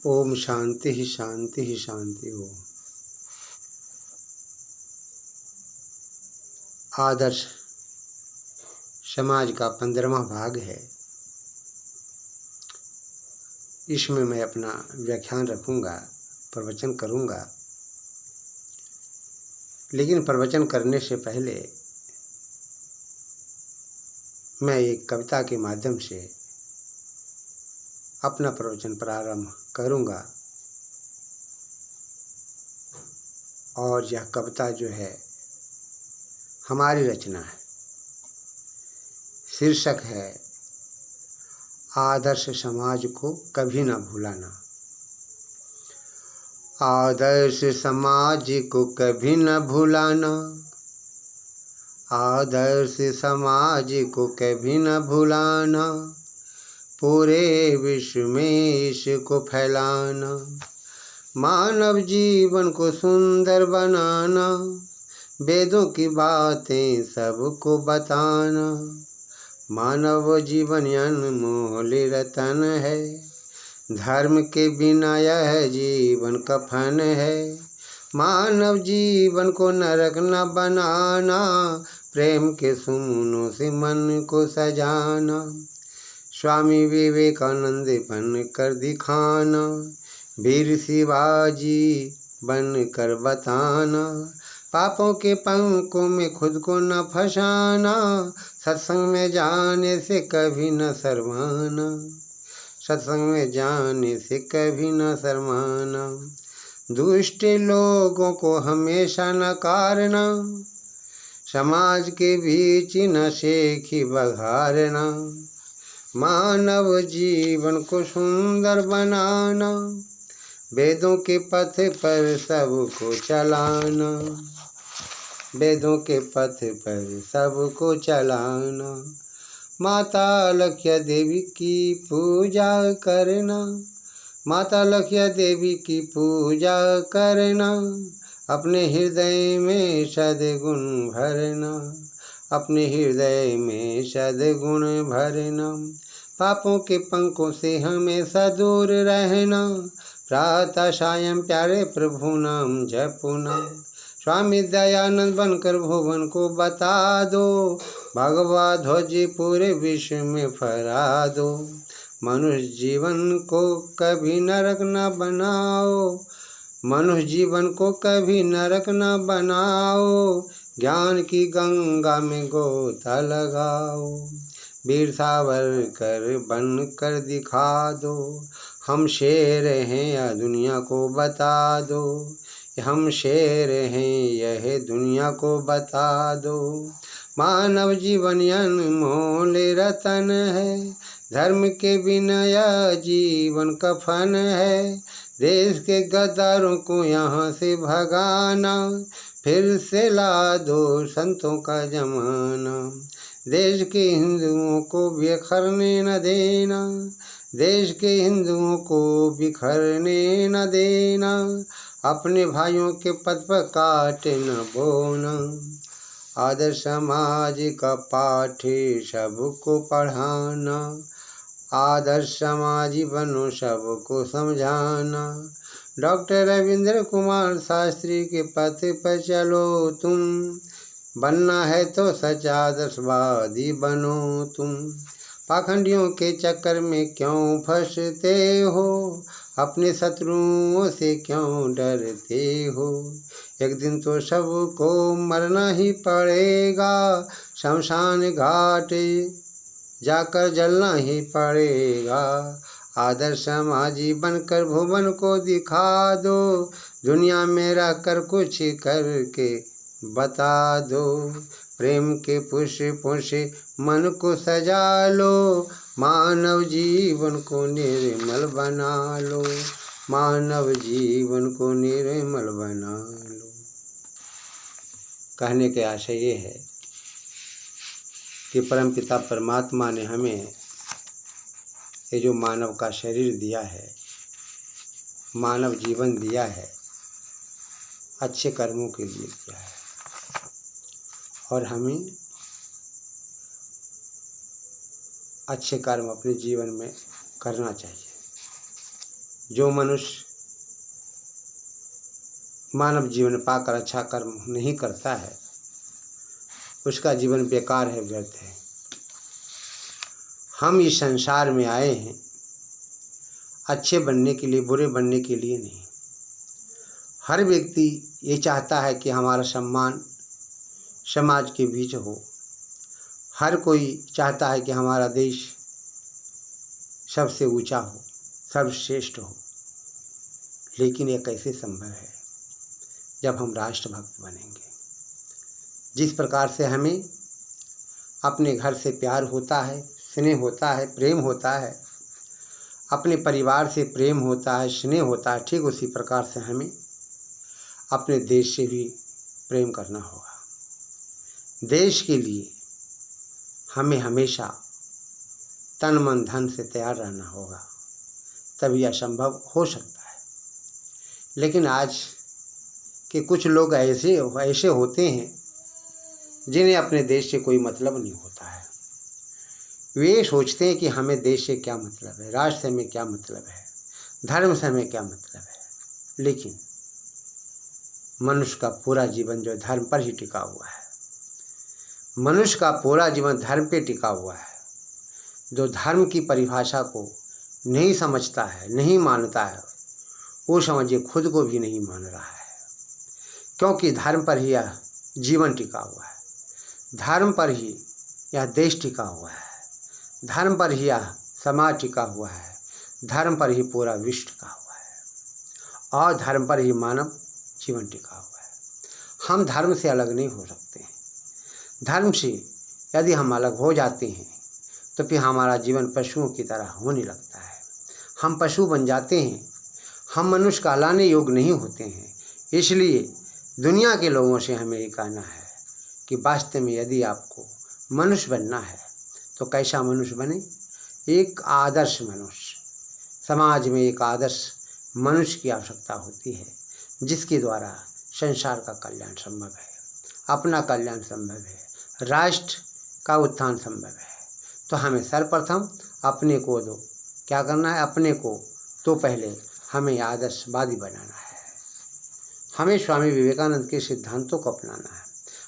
ओम शांति ही शांति ही शांति हो। आदर्श समाज का 15वां भाग है। इसमें मैं अपना व्याख्यान रखूँगा, प्रवचन करूँगा। लेकिन प्रवचन करने से पहले मैं एक कविता के माध्यम से अपना प्रवचन प्रारंभ करूँगा। और यह कविता जो है हमारी रचना है। शीर्षक है आदर्श समाज को कभी न भुलाना। आदर्श समाज को कभी न भुलाना, आदर्श समाज को कभी न भुलाना, पूरे विश्व में इसको फैलाना, मानव जीवन को सुंदर बनाना, वेदों की बातें सबको बताना। मानव जीवन अनमोल रतन है, धर्म के बिना यह जीवन कफन है। मानव जीवन को नरक न बनाना, प्रेम के सुमनों से मन को सजाना। स्वामी विवेकानंद बन कर दिखाना, वीर शिवाजी बन कर बताना। पापों के पंखों में खुद को न फंसाना, सत्संग में जाने से कभी न शर्माना, सत्संग में जाने से कभी न शर्माना। दुष्ट लोगों को हमेशा नकारना, समाज के बीच नशे की बघारना। मानव जीवन को सुंदर बनाना, वेदों के पथ पर सबको चलाना, वेदों के पथ पर सबको चलाना। माता लक्ष्य देवी की पूजा करना, माता लक्ष्य देवी की पूजा करना। अपने हृदय में सद्गुण भरना, अपने हृदय में सद्गुण भरना। पापों के पंखों से हमेशा दूर रहना, प्रातः सायं प्यारे प्रभु नाम जपना। स्वामी दयानंद बनकर भुवन को बता दो, भगवा ध्वज पूरे विश्व में फहरा दो। मनुष्य जीवन को कभी नरक न बनाओ, मनुष्य जीवन को कभी नरक न बनाओ। ज्ञान की गंगा में गोता लगाओ, वीर सावरकर बन कर दिखा दो। हम शेर हैं या दुनिया को बता दो, हम शेर हैं यह दुनिया को बता दो। मानव जीवन अनमोल रतन है, धर्म के बिना यह जीवन कफन है। देश के गद्दारों को यहाँ से भगाना, फिर से ला दो संतों का जमाना। देश के हिंदुओं को बिखरने न देना, देश के हिंदुओं को बिखरने न देना। अपने भाइयों के पद पर काट न बोना, आदर्श समाज का पाठ सबको पढ़ाना। आदर्श समाजी बनो सबको समझाना। डॉक्टर रविंद्र कुमार शास्त्री के पथ पर चलो तुम, बनना है तो सच्चा आदर्शवादी बनो तुम। पाखंडियों के चक्कर में क्यों फंसते हो, अपने शत्रुओं से क्यों डरते हो। एक दिन तो सबको मरना ही पड़ेगा, शमशान घाट जाकर जलना ही पड़ेगा। आदर्श समाजी बनकर भुवन को दिखा दो, दुनिया में रहकर कुछ करके बता दो। प्रेम के पुष्पों से मन को सजा लो, मानव जीवन को निर्मल बना लो, मानव जीवन को निर्मल बना लो। कहने के आशय ये है कि परमपिता परमात्मा ने हमें ये जो मानव का शरीर दिया है, मानव जीवन दिया है, अच्छे कर्मों के लिए दिया है। और हमें अच्छे कर्म अपने जीवन में करना चाहिए। जो मनुष्य मानव जीवन पाकर अच्छा कर्म नहीं करता है उसका जीवन बेकार है, व्यर्थ है। हम इस संसार में आए हैं अच्छे बनने के लिए, बुरे बनने के लिए नहीं। हर व्यक्ति ये चाहता है कि हमारा सम्मान समाज के बीच हो। हर कोई चाहता है कि हमारा देश सबसे ऊंचा हो, सर्वश्रेष्ठ हो। लेकिन यह कैसे संभव है जब हम राष्ट्रभक्त बनेंगे। जिस प्रकार से हमें अपने घर से प्यार होता है, स्नेह होता है, प्रेम होता है, अपने परिवार से प्रेम होता है, स्नेह होता है, ठीक उसी प्रकार से हमें अपने देश से भी प्रेम करना होगा। देश के लिए हमें हमेशा तन मन धन से तैयार रहना होगा, तभी यह संभव हो सकता है। लेकिन आज के कुछ लोग ऐसे होते हैं जिन्हें अपने देश से कोई मतलब नहीं होता है। वे सोचते हैं कि हमें देश से क्या मतलब है, राष्ट्र से हमें क्या मतलब है, धर्म से हमें क्या मतलब है। लेकिन मनुष्य का पूरा जीवन जो धर्म पर ही टिका हुआ है, मनुष्य का पूरा जीवन धर्म पे टिका हुआ है। जो धर्म की परिभाषा को नहीं समझता है, नहीं मानता है, वो समझिए खुद को भी नहीं मान रहा है। क्योंकि धर्म पर ही यह जीवन टिका हुआ है, धर्म पर ही यह देश टिका हुआ है, धर्म पर ही यह समाज टिका हुआ है, धर्म पर ही पूरा विश्व टिका हुआ है और धर्म पर ही मानव जीवन टिका हुआ है। हम धर्म से अलग नहीं हो सकते हैं। धर्म से यदि हम अलग हो जाते हैं तो फिर हमारा जीवन पशुओं की तरह होने लगता है। हम पशु बन जाते हैं, हम मनुष्य कहलाने योग्य नहीं होते हैं। इसलिए दुनिया के लोगों से हमें ये कहना है कि वास्तव में यदि आपको मनुष्य बनना है तो कैसा मनुष्य बने? एक आदर्श मनुष्य। समाज में एक आदर्श मनुष्य की आवश्यकता होती है जिसके द्वारा संसार का कल्याण संभव है, अपना कल्याण संभव है, राष्ट्र का उत्थान संभव है। तो हमें सर्वप्रथम अपने को क्या करना है? अपने को तो पहले हमें आदर्शवादी बनाना है। हमें स्वामी विवेकानंद के सिद्धांतों को अपनाना है,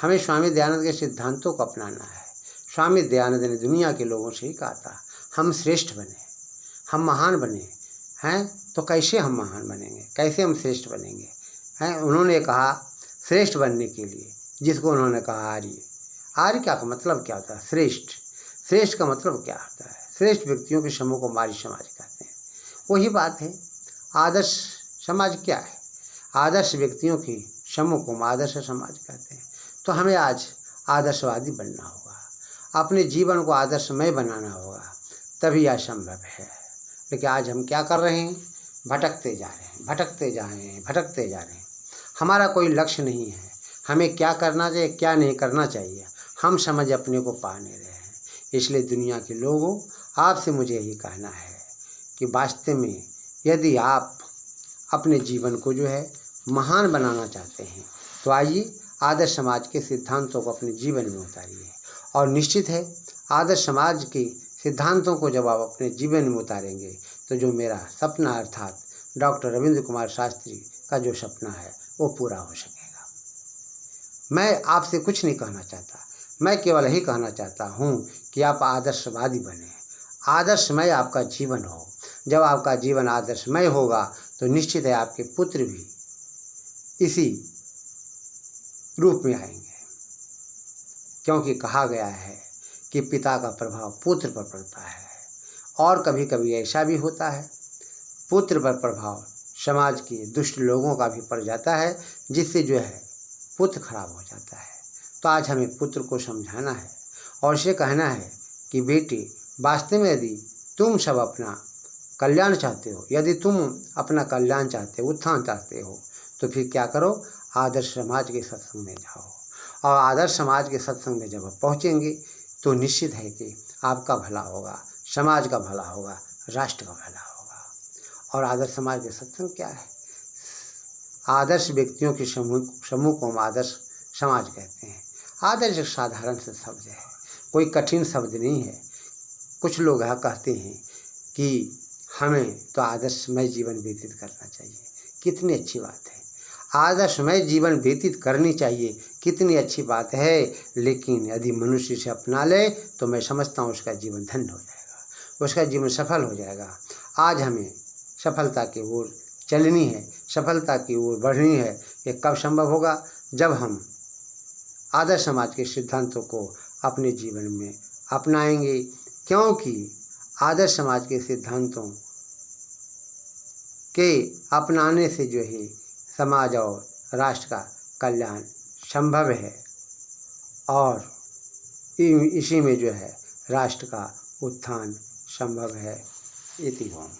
हमें स्वामी दयानंद के सिद्धांतों को अपनाना है। स्वामी दयानंद ने दुनिया के लोगों से ही कहा था हम श्रेष्ठ बने, हम महान बने हैं। तो कैसे हम महान बनेंगे, कैसे हम श्रेष्ठ बनेंगे हैं? उन्होंने कहा श्रेष्ठ बनने के लिए, जिसको उन्होंने कहा आर्य। आर्य का मतलब क्या होता है? श्रेष्ठ। श्रेष्ठ का मतलब क्या होता है? श्रेष्ठ व्यक्तियों के समूह को आर्य समाज कहते हैं। वही बात है। आदर्श समाज क्या है? आदर्श व्यक्तियों के समूह को आदर्श समाज कहते हैं। तो हमें आज आदर्शवादी बनना होगा, अपने जीवन को आदर्शमय बनाना होगा, तभी यह संभव है। लेकिन आज हम क्या कर रहे हैं? भटकते जा रहे हैं, भटकते जा रहे हैं, भटकते जा रहे हैं। हमारा कोई लक्ष्य नहीं है, हमें क्या करना चाहिए, क्या नहीं करना चाहिए, हम समझ अपने को पा नहीं रहे हैं। इसलिए दुनिया के लोगों, आपसे मुझे यही कहना है कि वास्तव में यदि आप अपने जीवन को जो है महान बनाना चाहते हैं तो आइए आदर्श समाज के सिद्धांतों को अपने जीवन में उतारिए। और निश्चित है आदर्श समाज के सिद्धांतों को जब आप अपने जीवन में उतारेंगे तो जो मेरा सपना अर्थात डॉक्टर रविंद्र कुमार शास्त्री का जो सपना है वो पूरा हो सकेगा। मैं आपसे कुछ नहीं कहना चाहता, मैं केवल यही कहना चाहता हूँ कि आप आदर्शवादी बने, आदर्शमय आपका जीवन हो। जब आपका जीवन आदर्शमय होगा तो निश्चित है आपके पुत्र भी इसी रूप में आएंगे। क्योंकि कहा गया है कि पिता का प्रभाव पुत्र पर पड़ता है, और कभी कभी ऐसा भी होता है पुत्र पर प्रभाव समाज के दुष्ट लोगों का भी पड़ जाता है, जिससे जो है पुत्र खराब हो जाता है। तो आज हमें पुत्र को समझाना है और उसे कहना है कि बेटे वास्तव में यदि तुम सब अपना कल्याण चाहते हो, यदि तुम अपना कल्याण चाहते हो, उत्थान चाहते हो, तो फिर क्या करो? आदर्श समाज के सत्संग में जाओ। और आदर्श समाज के सत्संग में जब आप पहुँचेंगे तो निश्चित है कि आपका भला होगा, समाज का भला होगा, राष्ट्र का भला होगा। और आदर्श समाज के सत्संग क्या है? आदर्श व्यक्तियों के समूह को हम आदर्श समाज कहते हैं। आदर्श एक साधारण से शब्द है, कोई कठिन शब्द नहीं है। कुछ लोग कहते हैं कि हमें तो आदर्शमय जीवन व्यतीत करना चाहिए। कितनी अच्छी बात है, आदर्शमय जीवन व्यतीत करनी चाहिए, कितनी अच्छी बात है। लेकिन यदि मनुष्य इसे अपना ले तो मैं समझता हूँ उसका जीवन धन्य हो जाएगा, उसका जीवन सफल हो जाएगा। आज हमें सफलता की ओर चलनी है, सफलता की ओर बढ़नी है। ये कब संभव होगा? जब हम आदर्श समाज के सिद्धांतों को अपने जीवन में अपनाएंगे, क्योंकि आदर्श समाज के सिद्धांतों के अपनाने से जो है समाज और राष्ट्र का कल्याण संभव है और इसी में जो है राष्ट्र का उत्थान संभव है। इति ओम।